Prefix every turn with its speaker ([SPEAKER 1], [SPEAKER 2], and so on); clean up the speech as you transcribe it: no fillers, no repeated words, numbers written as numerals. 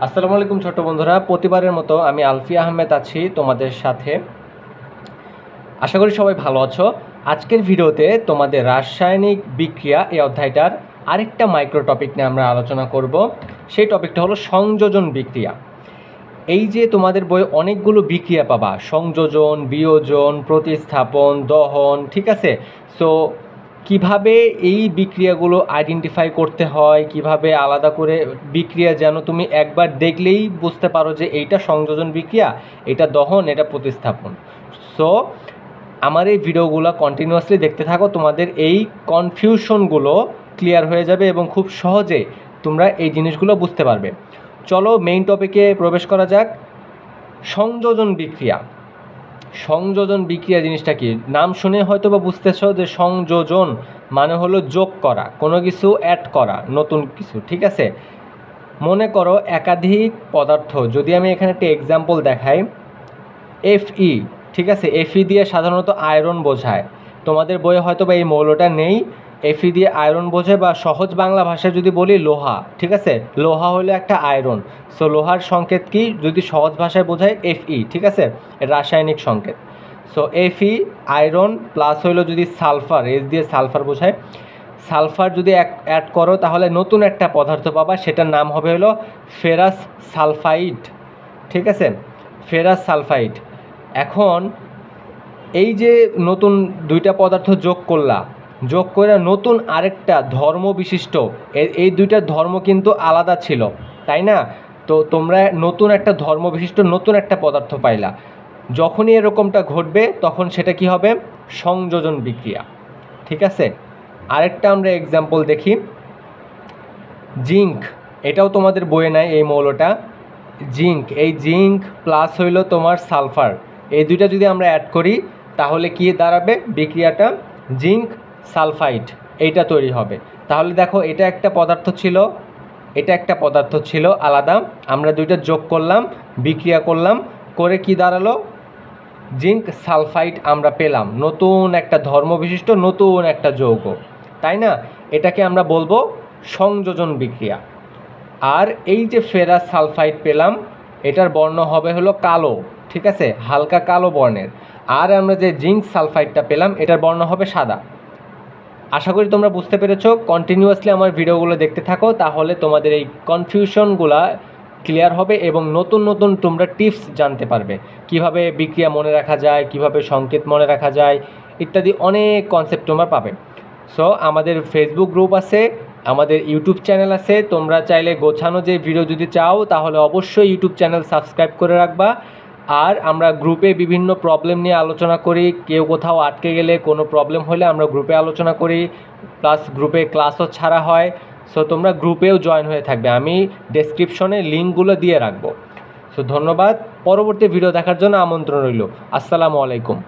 [SPEAKER 1] আসসালামু আলাইকুম ছোট বন্ধুরা, প্রতিবারের মতো আমি আলফি আহমেদ আছি তোমাদের সাথে। আশা করি সবাই ভালো আছো। আজকের ভিডিওতে তোমাদের রাসায়নিক বিক্রিয়া এই অধ্যায়টার আরেকটা মাইক্রো টপিক নিয়ে আমরা আলোচনা করব। সেই টপিকটা হলো সংযোজন বিক্রিয়া। এই যে তোমাদের বইয়ে অনেকগুলো বিক্রিয়া পাবা, সংযোজন, বিয়োজন, প্রতিস্থাপন, দহন, ঠিক আছে। সো কিভাবে এই বিক্রিয়াগুলো আইডেন্টিফাই করতে হয়, কিভাবে আলাদা করে বিক্রিয়া যেন তুমি একবার দেখলেই বুঝতে পারো যে এইটা সংযোজন বিক্রিয়া, এটা দহন, এটা প্রতিস্থাপন। সো আমার এই ভিডিওগুলো কন্টিনিউয়াসলি দেখতে থাকো, তোমাদের এই কনফিউশনগুলো ক্লিয়ার হয়ে যাবে এবং খুব সহজে তোমরা এই জিনিসগুলো বুঝতে পারবে। চলো মেইন টপিকে প্রবেশ করা যাক। সংযোজন বিক্রিয়া। সংযোজন বিক্রিয়া জিনিসটা কি? নাম শুনে হয়তো বা বুঝতেছো যে সংযোজন মানে হলো যোগ করা, কোনো কিছু অ্যাড করা, নতুন কিছু, ঠিক আছে। মনে করো একাধিক পদার্থ, যদি আমি এখানে একটা এক্সাম্পল দেখাই, Fe, ঠিক আছে। Fe দিয়ে সাধারণত আয়রন বোঝায়, তোমাদের বইয়ে হয়তো বা এই মৌলটা নেই। Fe দিয়ে আয়রন বোঝায়, বা সহজ বাংলা ভাষায় যদি বলি লোহা, ঠিক আছে। লোহা হলো একটা আয়রন। সো লোহার সংকেত কি যদি সহজ ভাষায় বোঝায়? Fe, ঠিক আছে, রাসায়নিক সংকেত। সো Fe আয়রন প্লাস হইলো যদি সালফার, S দিয়ে সালফার বোঝায়। সালফার যদি অ্যাড করো তাহলে নতুন একটা পদার্থ পাবা, সেটার নাম হবে হলো ফেরাস সালফাইড, ঠিক আছে, ফেরাস সালফাইড। এখন এই যে নতুন দুইটা পদার্থ যোগ করলা, যোগ করে নতুন আরেকটা ধর্ম বিশিষ্ট, এই দুইটার ধর্ম কিন্তু আলাদা ছিল, তাই না? তো তোমরা নতুন একটা ধর্ম বিশিষ্ট নতুন একটা পদার্থ পাইলা। যখনই এরকমটা ঘটবে তখন সেটা কি হবে? সংযোজন বিক্রিয়া, ঠিক আছে। আরেকটা আমরা এক্সাম্পল দেখি, জিঙ্ক। এটাও তোমাদের বইয়ে নাই এই মৌলটা, জিঙ্ক। এই জিঙ্ক প্লাস হইল তোমার সালফার, এই দুইটা যদি আমরা অ্যাড করি তাহলে কি দাঁড়াবে? বিক্রিয়াটা জিঙ্ক সালফাইড, এইটা তৈরি হবে। তাহলে দেখো এটা একটা পদার্থ ছিল, এটা একটা পদার্থ ছিল আলাদা, আমরা দুইটা যোগ করলাম, বিক্রিয়া করলাম, করে কি দাঁড়ালো? জিঙ্ক সালফাইড আমরা পেলাম, নতুন একটা ধর্ম বিশিষ্ট নতুন একটা যৌগ, তাই না? এটাকে আমরা বলবো সংযোজন বিক্রিয়া। আর এই যে ফেরাস সালফাইড পেলাম, এটার বর্ণ হবে হলো কালো, ঠিক আছে, হালকা কালো বর্ণের। আর আমরা যে জিঙ্ক সালফাইডটা পেলাম, এটার বর্ণ হবে সাদা। আশা করি তোমরা বুঝতে পেরেছো। কন্টিনিউয়াসলি আমার ভিডিওগুলো দেখতে থাকো, তাহলে তোমাদের এই কনফিউশনগুলো ক্লিয়ার হবে এবং নতুন নতুন তোমরা টিপস জানতে পারবে, কিভাবে বিক্রিয়া মনে রাখা যায়, কিভাবে সংকেত মনে রাখা যায়, ইত্যাদি অনেক কনসেপ্ট তোমরা পাবে। সো আমাদের ফেসবুক গ্রুপ আছে, আমাদের ইউটিউব চ্যানেল আছে, তোমরা চাইলে গোছানো যে ভিডিও যদি চাও তাহলে অবশ্যই ইউটিউব চ্যানেল সাবস্ক্রাইব করে রাখবা। আর আমরা গ্রুপে বিভিন্ন প্রবলেম নিয়ে আলোচনা করি, কেউ কোথাও আটকে গেলে কোনো প্রবলেম হলে আমরা গ্রুপে আলোচনা করি, প্লাস গ্রুপে ক্লাসও ছাড়া হয়। সো তোমরা গ্রুপেও জয়েন হয়ে থাকবে, আমি ডেসক্রিপশনে লিঙ্কগুলো দিয়ে রাখবো। সো ধন্যবাদ, পরবর্তী ভিডিও দেখার জন্য আমন্ত্রণ রইল। আসসালামু আলাইকুম।